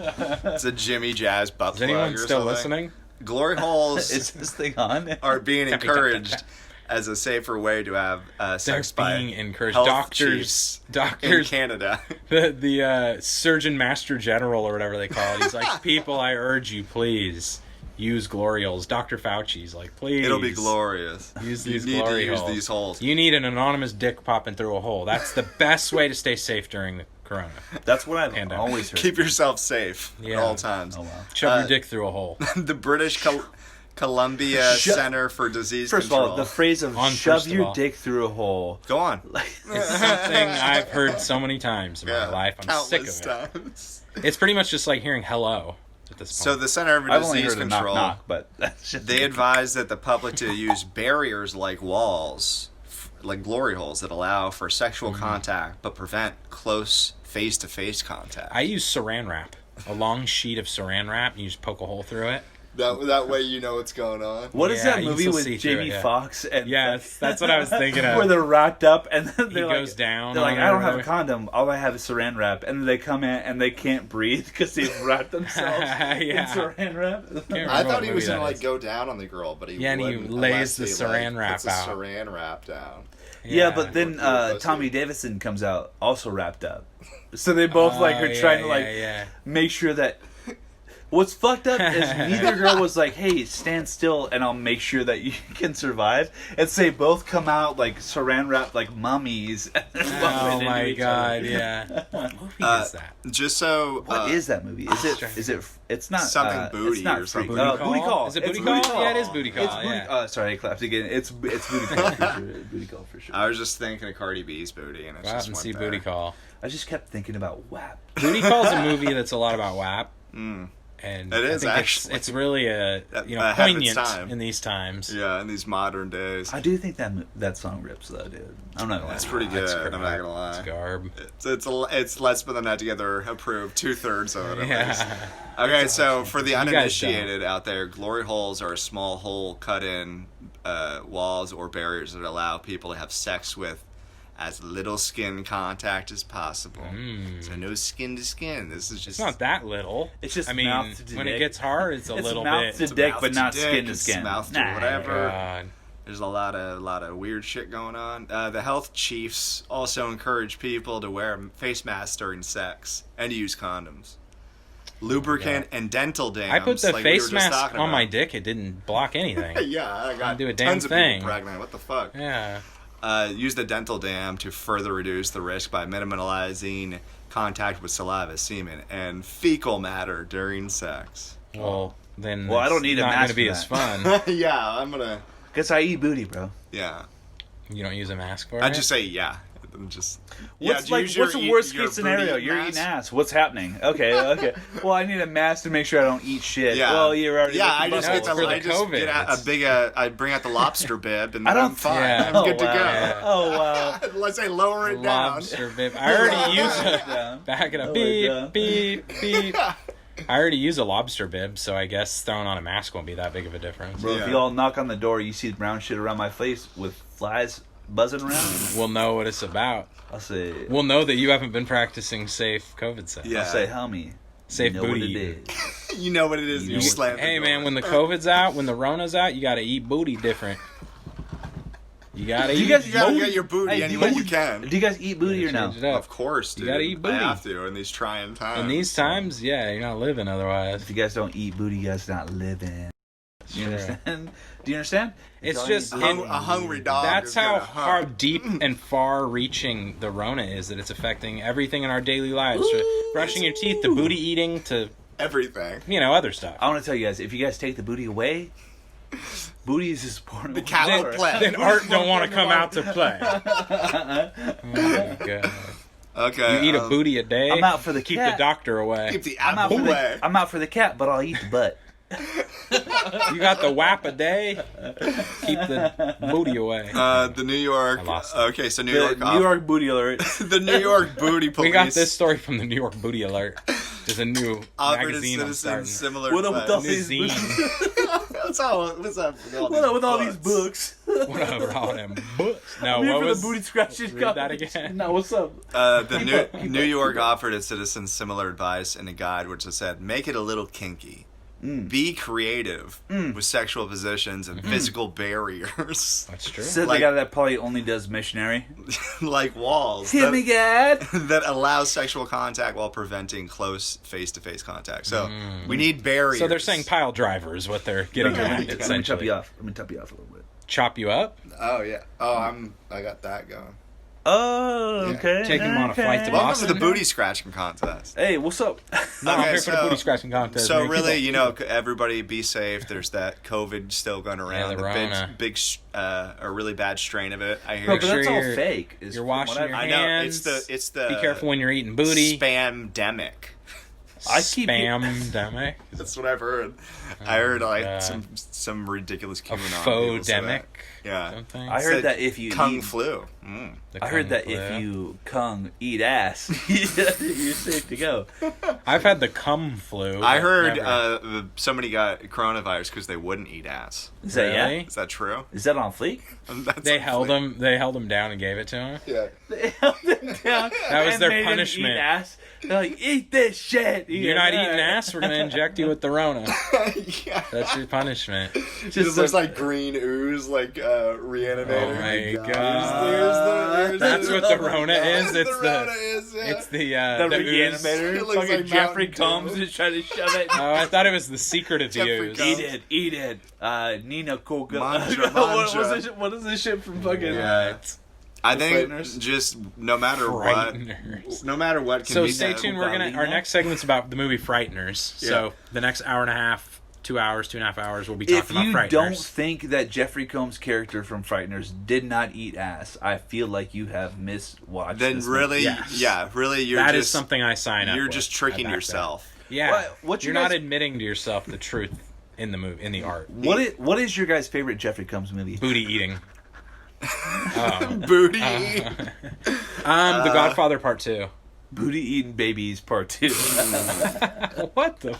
It's a Jimmy Jazz butt Is plug anyone or still something. listening? Glory holes Is this thing on? are being Tap, tap, tap, encouraged tap. as a safer way to have They're sex by being encouraged. health Doctors, chiefs in doctors, Canada. the Surgeon Master General or whatever they call it. He's like, people, I urge you, please use glory holes. Dr. Fauci's like, please. It'll be glorious. Use You these need to glory use holes. these holes. You need an anonymous dick popping through a hole. That's the best way to stay safe during the corona. That's what I've Pandemic. always heard. Keep yourself safe at Yeah. all times. Oh wow! Shove your dick through a hole. The British Columbia Shut- Center for Disease First Control. of all, the phrase of On "shove first of your all. dick through a hole." Go on. It's something I've heard so many times in my life. I'm sick of countless it. times. It's pretty much just like hearing hello at this point. So the Center for I've only Disease heard a Control, knock, but that's just they advise that the public to use barriers like walls, like glory holes that allow for sexual contact but prevent close face-to-face contact. I use saran wrap. A long sheet of saran wrap. You just poke a hole through it. That way you know what's going on. What is Yeah, that you movie still with see through Jamie it, yeah. Foxx and Yes, that's what I was thinking of. where they're wrapped up and then He they're goes like, down. they're like, on I don't it, have a whatever. condom. All I have is Saran wrap, and then they come in and they can't breathe because they've wrapped themselves in Yeah. Saran wrap. Can't I remember thought what he movie was gonna that like is. go down on the girl, but he Yeah, and he wouldn't lays unless the he, saran wrap puts out. a saran wrap down. Yeah, but then Or Tommy Davidson comes out also wrapped up. So they both like are trying to like make sure that. What's fucked up is neither girl was like, "Hey, stand still, and I'll make sure that you can survive." And so they both come out like saran wrapped like mummies. Oh my god! Yeah. What movie is that? Just so What is that movie? Is it? It's not something booty it's not or something. Booty Call. Is it It's Booty Call? Yeah, it is Booty Call. It's booty, Yeah. sorry, I clapped again. It's Booty Call for sure. Booty Call for sure. I was just thinking of Cardi B's booty, and it's Go out just and went see there. Booty Call. I just kept thinking about WAP. Booty Call's a movie that's a lot about WAP. Mm. And It I is, think actually. it's really Ahead of its poignant time. in these times. Yeah, in these modern days. I do think that song rips though, dude. I'm not gonna lie. It's pretty good. I'm not gonna lie. It's garb. It's Let's Put Them Not Together approved 2/3 of it. At least. Yeah. Okay, so for the You guys uninitiated out there, glory holes are a small hole cut in walls or barriers that allow people to have sex with as little skin contact as possible. So no skin to skin. This is just It's not that little. It's just I mean, mouth to when it dick. gets hard, it's a It's little mouth bit. to dick, mouth but to not dick, skin to it's skin. mouth to Nah. whatever. God. There's a lot of weird shit going on. The health chiefs also encourage people to wear face masks during sex and use condoms. Lubricant and dental dams. I put the like we were face just mask talking on about. my dick. It didn't block anything. Yeah, I got do a damn tons of thing. people pregnant. What the fuck? Yeah. Use the dental dam to further reduce the risk by minimalizing contact with saliva, semen, and fecal matter during sex. Well, then. Well, I don't it's need a not mask going to be for as that. fun. Yeah, I'm gonna. Guess I eat booty, bro. Yeah, You don't use a mask for it. I just say yeah. I'm just. What's yeah, what's the worst case scenario? You're eating ass. What's happening? Okay. Well, I need a mask to make sure I don't eat shit. Yeah. Well, you're already. Yeah, I looking just No, get it's to. for the I just COVID. get out a big. I bring out the lobster bib, and I then don't- I'm fine. Yeah. I'm good to wow. go. Yeah. Oh wow. Let's say lower it down. Lobster bib. I already use it. Yeah. Back it up. Lower it down. Beep, beep, beep. I already use a lobster bib, so I guess throwing on a mask won't be that big of a difference. Bro, if Yeah. you all knock on the door, you see brown shit around my face with flies buzzing around. We'll know what it's about. I'll say. We'll know that you haven't been practicing safe COVID sex. Yeah. I'll say, homie. Safe you know booty what it eating. is. You know what it is. You You know what- slam. Hey the man, door. when the COVID's out, when the Rona's out, you gotta eat booty different. You gotta Do you eat. guys- You gotta Booty- get your booty Hey, any way do you you- can. Do you guys eat booty or no? Change it up. Of course, dude. You gotta eat booty. I have to in these trying times. In these times, yeah, you're not living otherwise. If you guys don't eat booty, you guys not living. Do you Sure. understand? Do you understand? It's Y'all just eat A, booty. a hungry dog. That's is how gonna deep and far-reaching the Rona is. That it's affecting everything in our daily lives. Brushing your teeth, to booty eating, to everything. other stuff. I want to tell you guys, if you guys take the booty away, booty is just important. The cow play. Then Art don't want to come out to play. Oh my God. Okay. You eat a booty a day. I'm out for the Keep cat. the doctor away. Keep the I'm out, apple for away. the, I'm out for the cat, but I'll eat the butt. You got the WAP a day. Keep the booty away. The New York. I lost it. Okay, so New The York. New York booty alert. the New York booty police. We got this story from the New York Booty Alert. There's a new Offered magazine I'm citizens starting. similar. What up with to all New these zine. What's up? What's up with all What up with all these books? books? Whatever, all them books. No, I'm here what for was the booty scratching. read that again? No, what's up? The New York offered its citizens similar advice in a guide which said, make it a little kinky. Be creative with sexual positions and physical barriers. That's true. Said Like- the guy that probably only does missionary. Like walls Hit me, God. that allow sexual contact while preventing close face-to-face contact. So we need barriers. So they're saying pile driver is what they're getting at, Let me chop essentially. you off. Let me top you off a little bit. Chop you up? Oh, yeah. Oh, I got that going. Oh, Yeah. okay. Take him on a flight to Welcome Boston. to the booty scratching contest. Hey, what's up? No, I'm Okay, here for the so- booty scratching contest. So man. Keep really, on- everybody be safe. There's that COVID still going around. the the Rona. big, a really bad strain of it. I hear. Bro, but that's sure all you're- fake. is you're from washing what your I hands. know it's the. Be careful when you're eating booty. Spam-demic. I keep- Spam-demic. That's what I've heard. I heard like God. some ridiculous A QAnon people say faux-demic. that. Yeah. Something. I heard Said that if you Kung eat, flu. I heard that if you Kung eat ass, you're safe to go. I've had the cum flu. I heard never- somebody got coronavirus because they wouldn't eat ass. Is that Really? Is that true? Is that on fleek? That's They on held fleek. him. They held him down and gave it to him. Yeah. They held him down. That was and their made him punishment. Eat ass. They're like, eat this shit. You're not eating ass. We're gonna inject you with the Rona. Yeah. That's your punishment. Just looks like green ooze, like Re-Animator. Oh my Here's God. That's what the Rona is. That's It's what the Rona is, yeah. It's the The ooze. Re-Animator. It looks Fucking like Jeffrey Mountain comes Dew. and trying to shove it. Oh, I thought it was the secret of the Jeffrey ooze. Combs. Eat it. Nina Coca. Mantra, What is this shit from fucking? Yeah. I think Frighteners? just no matter Frighteners. what can So be stay said. tuned. Our next segment's about the movie Frighteners. So the next hour and a half, 2 hours, 2.5 hours, we'll be If talking you about Frighteners. don't think that Jeffrey Combs' character from Frighteners did not eat ass, I feel like you have miswatched. Then this really, Yes. yeah, really, you're That just is something I sign up. you're with. just I tricking back that. yourself. Yeah, What's you're your not guys- admitting to yourself the truth in the movie, in the art. What is your guys' favorite Jeffrey Combs movie? Booty eating. Booty. The Godfather Part 2. Booty Eating Babies Part 2. What the?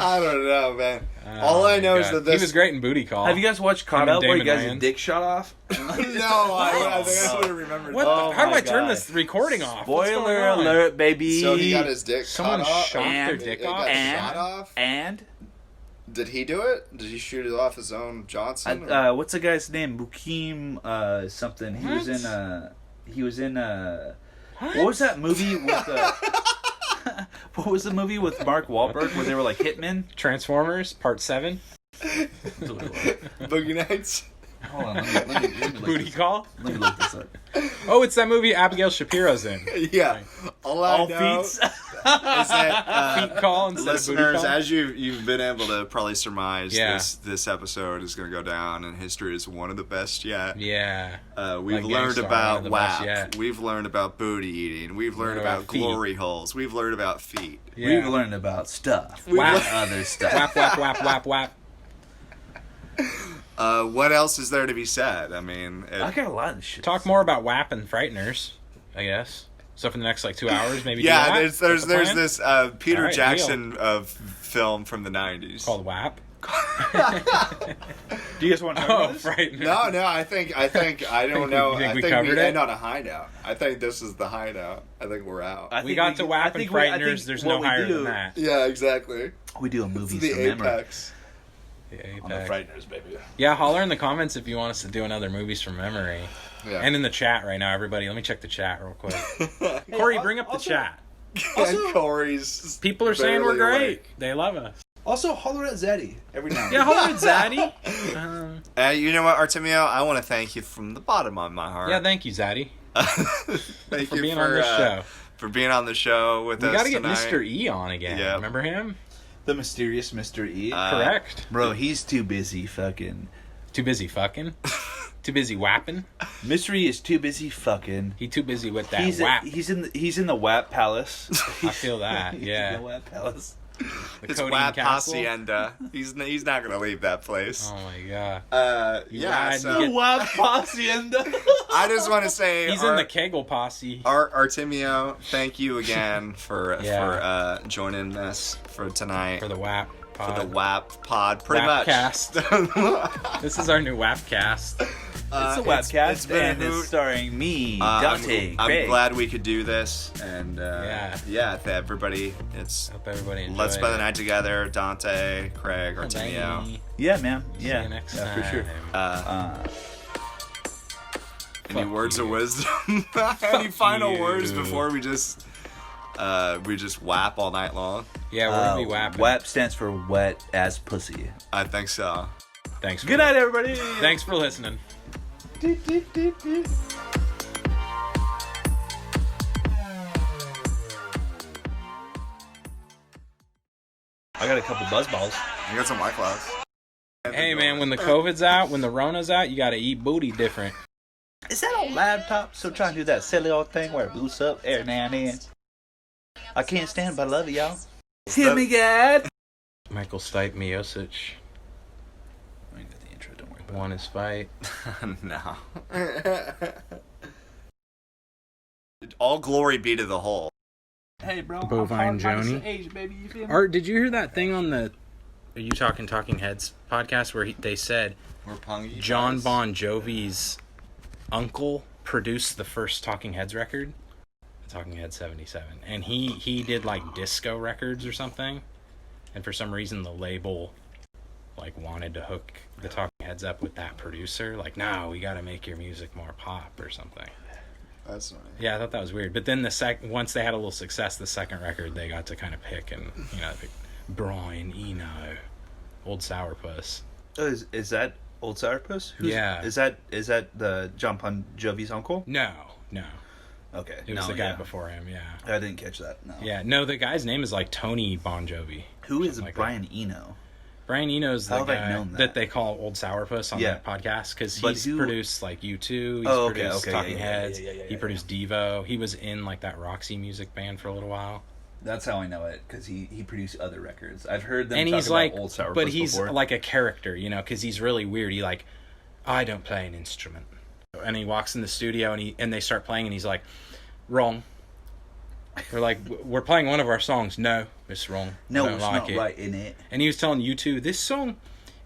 I don't know, man. All I know is that this. He was great in Booty Call. Have you guys watched Caught Him and Up where you Damon guys' Wayans. dick shot off? No, I think I would have remembered. What? that. Oh How do my I turn God. this recording off? What's going Spoiler on? alert, baby. So he got his dick Someone cut off. shot their and- dick It off. got And- shot off. And Did he do it? Did he shoot it off his own Johnson? or- what's the guy's name? Mukim something. He was in what was that movie with what was the movie with Mark Wahlberg where they were like hitmen? Transformers Part 7. Boogie Nights. Hold on, let me look Booty this- Call. Let me look this up. Oh, it's that movie Abigail Shapiro's in. Yeah. All I All know feats. is that Feet Call instead of Booty listeners, Call. as you've been able to probably surmise, Yeah. this episode is going to go down in history as one of the best yet. Yeah. We've Like learned Gangstar, about one of the best WAP. yet. We've learned about booty eating. We've learned about feet. glory holes. We've learned about feet. Yeah. We've learned about stuff. Wap. Other stuff. Wap, wap, wap, wap, wap. What else is there to be said? I mean, I got a lot of shit. Talk more about WAP and Frighteners, I guess. So for the next 2 hours, maybe. yeah, do there's that? there's Is that the there's plan? this Peter Alright, Jackson film from the 90s. called WAP. Do you guys want to talk Oh, about this? Frighteners. No, I think I don't know. You think I we think covered we it? end on a hideout. I think this is the hideout. I think we're out. I We think got to WAP I and think we- I Frighteners. think There's what no we higher do- than that. Yeah, exactly. We do a This movie is the from memory. apex. The On the apex. Frighteners, baby. Yeah, holler in the comments if you want us to do another movies from memory. Yeah. And in the chat right now, everybody. Let me check the chat real quick. Corey, bring up the chat. And Corey's People are saying we're barely great. awake. They love us. Also, holler at Zaddy every now and Yeah, then. holler at Zaddy. You know what, Artemio? I want to thank you from the bottom of my heart. Yeah, thank you, Zaddy. Thank for you being on this show. For being on the show with We us got to get tonight. Mr. E on again. Yeah. Remember him? The mysterious Mr. E. Correct. Bro, he's too busy fucking. Too busy fucking. Too busy whapping. Mystery is too busy fucking. He too busy with that He's whap. he's in the WAP Palace. I feel that. He's in Yeah. the WAP Palace. The His Codeine WAP Castle. hacienda. He's not gonna leave that place. Oh my god. Yeah. ride So and WAP Hacienda. I just want to say, He's in the Kegel posse. Artemio, thank you again for Yeah. joining us for tonight For the WAP pod. for the WAP pod. Pretty much. Wapcast. This is our new WAP cast. It's a WAPcast, it's been a and hoot. it's starring me, Dante. I'm Craig. glad we could do this, and Yeah. everybody, it's Hope everybody enjoyed. let's spend the it. night together. Dante, Craig, Artemio. Bye. Yeah, man. See Yeah, you next yeah, time. for sure. Any Fuck words you. of wisdom? Any final you. words before we just whap all night long? Yeah, we're gonna be whapping. WAP stands for wet as pussy. I think so. Thanks. Good night, everybody. Thanks for listening. I got a couple buzz balls. I got some White Clouds. Hey man, when the COVID's out, when the Rona's out, you gotta eat booty different. Is that on laptop? Still trying to do that silly old thing where it boosts up every now and then. I can't stand but I love it, y'all. Hear me, God. Michael Stipe Miosic. I ain't got the intro, don't worry about it. won his fight. No. All glory be to the whole. Hey, bro. Bovine Joni. Age, baby. You feel me? Art, did you hear that thing on the Are You Talking Heads podcast where they said We're pungy John guys. Bon Jovi's uncle produced the first Talking Heads record? Talking Heads 77. And he did like disco records or something. And for some reason the label like wanted to hook the Talking Heads up with that producer. Like, no, we gotta make your music more pop or something. That's nice. Yeah, I thought that was weird. But then once they had a little success, the second record they got to kind of pick and pick Brian Eno, Old Sourpuss. Oh, is that Old Sourpuss? Yeah. Is that the John Bon Jovi's uncle? No. Okay. It was the guy before him, yeah. I didn't catch that, no. Yeah, no, the guy's name is like Tony Bon Jovi. Who is like Brian Eno? Brian Eno's the How have I guy known that that? they call Old Sourpuss on that podcast because he's produced like U2, he's produced Talking Heads, he produced Devo, he was in like that Roxy music band for a little while. That's how I know it, because he produced other records. I've heard them And talk he's about like, Old Sourpuss but he's before. like a character, because he's really weird. He like, I don't play an instrument. And he walks in the studio and they start playing and he's like, wrong. They're like, we're playing one of our songs. No, it's wrong. No, I don't it's like not it. right in it. And he was telling U2, this song,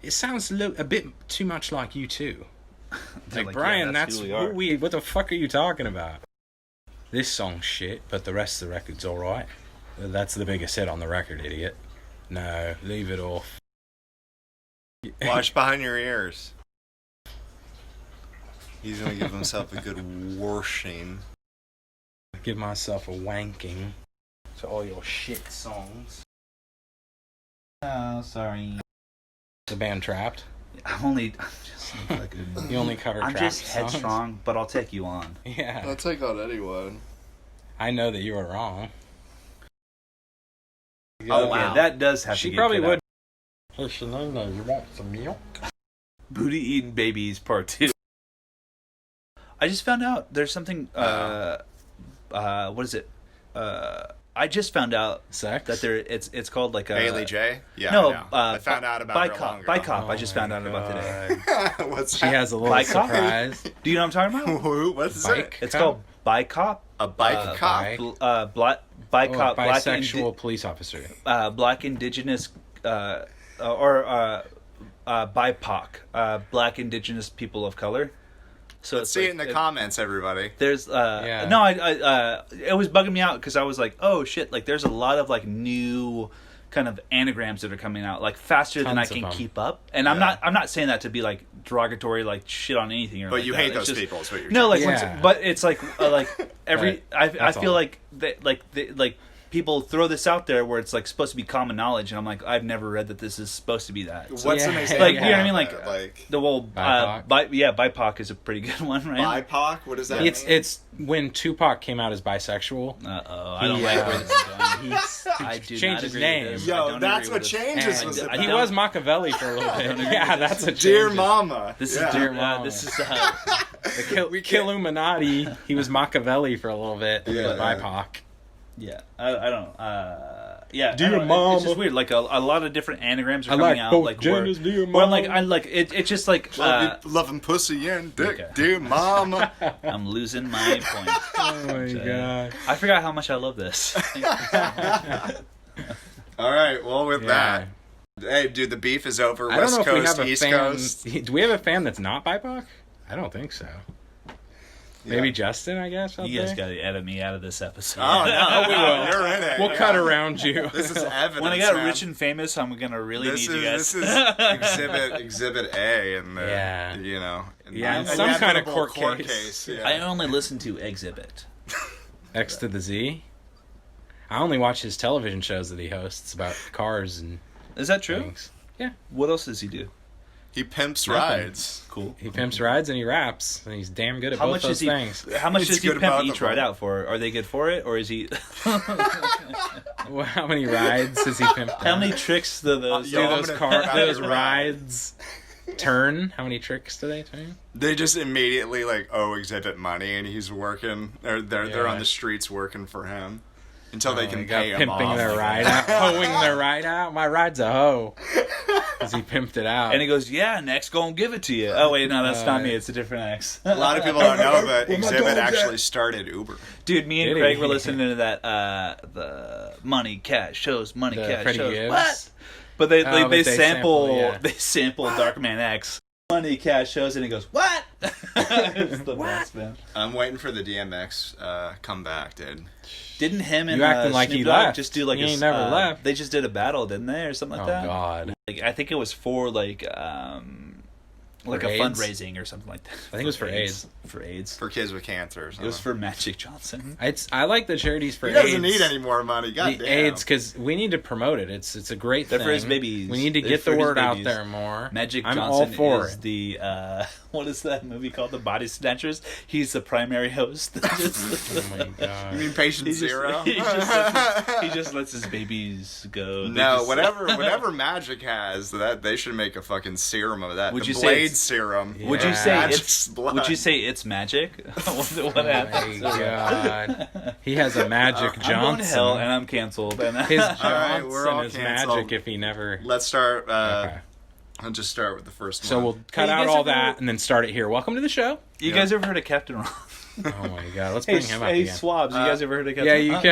it sounds a bit too much like U2. Like, Brian, that's who we are. what the fuck are you talking about? This song's shit, but the rest of the record's alright. That's the biggest hit on the record, idiot. No, leave it off. Watch behind your ears. He's gonna give himself a good washing. Give myself a wanking to all your shit songs. Oh, sorry. The band Trapped. I'm just fucking... You only cover I'm Trapped just songs. headstrong, but I'll take you on. Yeah. I'll take on anyone. I know that you were wrong. Oh, wow. Yeah, that does have to She get probably cut would. out. Hey, Shanina, you want some milk? Booty Eating Babies Part 2. I just found out there's something, what is it? I just found out Sex? that it's called like a... Haley J? Yeah, No, I know. I found out about her long ago. Bicop. I just found out about today. What's She that? has a little Bicop? surprise. Do you know what I'm talking about? What's Bike? it? It's called Bicop. A bike cop? bike. Bicop. Oh, Black bisexual police officer. Black Indigenous, or BIPOC, Black Indigenous people of color. So Let's see it in the comments, everybody. There's Yeah. no, I it was bugging me out because I was like, oh shit, like there's a lot of like new kind of anagrams that are coming out like faster than I Tons of can them. keep up. And I'm not saying that to be like derogatory, like shit on anything or But like you that. hate It's those just- people, is what you're No, like, Yeah. but it's like every. I That's feel all. like that, like people throw this out there where it's like supposed to be common knowledge, and I'm like, I've never read that this is supposed to be that. So, What's Yeah. an example? like, you know what I mean? of Like, that? the whole BIPOC is a pretty good one, right? BIPOC? What does that It's when Tupac came out as bisexual. I don't like where this is going. I do changed not his agree name. with this. I Yo, don't that's agree what with this. changes And was I about. he don't- was Machiavelli for a little bit. Yeah, that's a Dear change. Mama. This Yeah. is Dear Mama. this is The Illuminati. He was Machiavelli for a little bit. He was Yeah. BIPOC. yeah. I don't. Yeah, Dear I don't- Mama. It's just weird. Like a lot of different anagrams are I coming like out. both Like genders, dear where I'm like Mama. it's just like Loving pussy and dick, Okay. dear Mama. I'm losing my point. Oh my god. I forgot how much I love this. All right, well, with Yeah. that. Hey, dude, the beef is over. I don't West know if we Coast, have a East fan. Coast. Do we have a fan that's not BIPOC? I don't think so. Maybe Yeah. Justin, I guess. Out You guys there? got to edit me out of this episode. Oh, no, we will. You're in it. We'll cut around you. This is evidence, When I get man. rich and famous, I'm gonna really This need you guys. is exhibit A in the, Yeah. you know. Yeah, in in some kind of inevitable court case. Yeah. I only listen to Exhibit. X to the Z. I only watch his television shows that he hosts about cars and Is that true? things. Yeah, What else does he do? He pimps Nothing. rides. Cool. he pimps rides and he raps, and he's damn good at How both much those is he? things. How much He's does he good pimp about each the ride boat. out for? Are they good for it, or is he? Well, how many rides does he pimp? How many tricks do those? do Yo, I'm those gonna car pimp out those your ride. rides turn? How many tricks do they turn? They just immediately like owe Exhibit money, and he's working. They're on Yeah. the streets working for him. until they can pay him pimping off. their ride out, hoeing their ride out. My ride's a hoe. Because he pimped it out. And he goes, yeah, next gonna give it to you. Oh, wait, no, that's not me. It's a different ex. A lot of people don't know, but Exhibit actually started Uber. Dude, me and Did Craig he? were listening to that, the Money Cash shows, Money The Cash Freddie shows. Gibbs? What? But they Oh, but they they sample sample, yeah. they sample Darkman X. Money Cash shows, and he goes, what? It's the best, man. I'm waiting for the DMX comeback, dude. Didn't him and You acting like Snoop he Dogg left. just do like He a ain't never left. They just did a battle, didn't they, or something like Oh, that? God. Like, I think it was for like For a AIDS? fundraising or something like that. I think it was for AIDS. For AIDS. For kids with cancer or something. It was for Magic Johnson. I like the charities for He AIDS. doesn't need any more money. God The damn. AIDS, because we need to promote it. It's a great They're thing. for his babies. We need to They're get for the his word out babies. there more. Magic I'm Johnson all for is it. the what is that movie called? The Body Snatchers. He's the primary host. Oh my You god. mean Patient Zero? He just lets his babies go. They No, just- whatever Magic has, that they should make a fucking serum of that. Would The you say Blade it's- serum. Would you Yeah. say Magic's it's? blood. Would you say it's magic? what Oh my happens? god. He has a Magic I'm Johnson. going to hell and I'm canceled. And His right, we're Johnson all is canceled. magic if he never. Let's start. Okay. I'll just start with the first So one. we'll cut Hey, you out guys all ever- that and then start it here. Welcome to the show. you Yeah. guys ever heard of Captain Ron? Oh my god. Let's Hey, bring him up hey, again. Swabs. You guys ever heard of Captain Yeah, Ron? you Huh? can.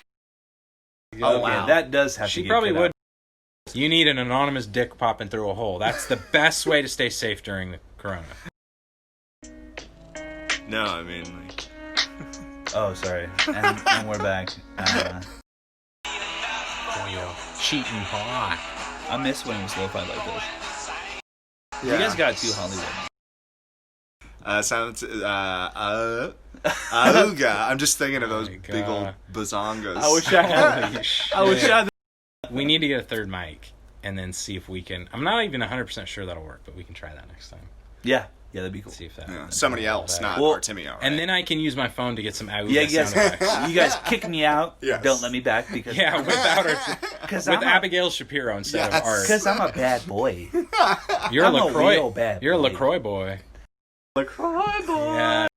Oh, Okay, wow. that does have to She get probably cut would. out. You need an anonymous dick popping through a hole. That's the best way to stay safe during the corona. No, I mean, like, Oh, sorry. And we're back. There you go. Cheating pot. I miss when it was lo-fi like this. yeah. You guys got too Hollywood. Sounds. Auga. I'm just thinking of those my big old God. bazongas. I wish I had. Holy shit. I wish I had. We need to get a third mic and then see if we can. I'm not even 100% sure that'll work, but we can try that next time. Yeah, that'd be cool. See if that. Yeah, somebody else, not Well, Artemio. Right? And then I can use my phone to get some auga Yeah, you guys, sound effects. you guys kick me out. Yes. Don't let me back because Yeah, without her, because with Abigail Shapiro instead Yes. of Art. Because I'm a bad boy. You're I'm a a LaCroix. real bad You're a boy. LaCroix boy. LaCroix boy. Yeah.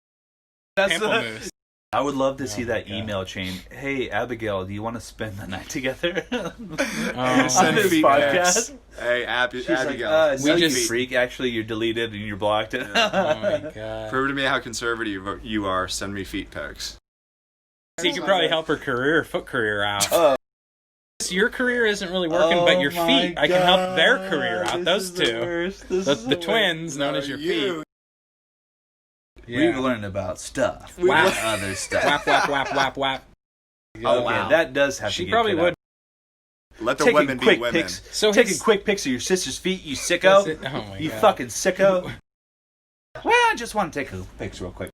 That's Pamplemousse. I would love to see Oh, that my God. email chain. Hey, Abigail, do you want to spend the night together? Oh, Send on this feet podcast. pics. Hey, She's Abigail. like, We no, just- you freak. Actually, you're deleted and you're blocked. Oh my god. Prove to me how conservative you are. Send me feet pics. So you could probably help her foot career out. Oh. Your career isn't really working, but your my feet, I can help their God, career out. this Those is the two. worst. This The, is the worst. twins, known as your feet. We've learned about stuff. We Not learned- other stuff. Whap, whap, wap, wap, wap. Oh, Okay, wow. that does have to She get probably cut would. out. Let the Taking women be quick women. pics. So Taking his, quick pics of your sister's feet, you sicko. Oh my You God. fucking sicko. Well, I just want to take a picture real quick.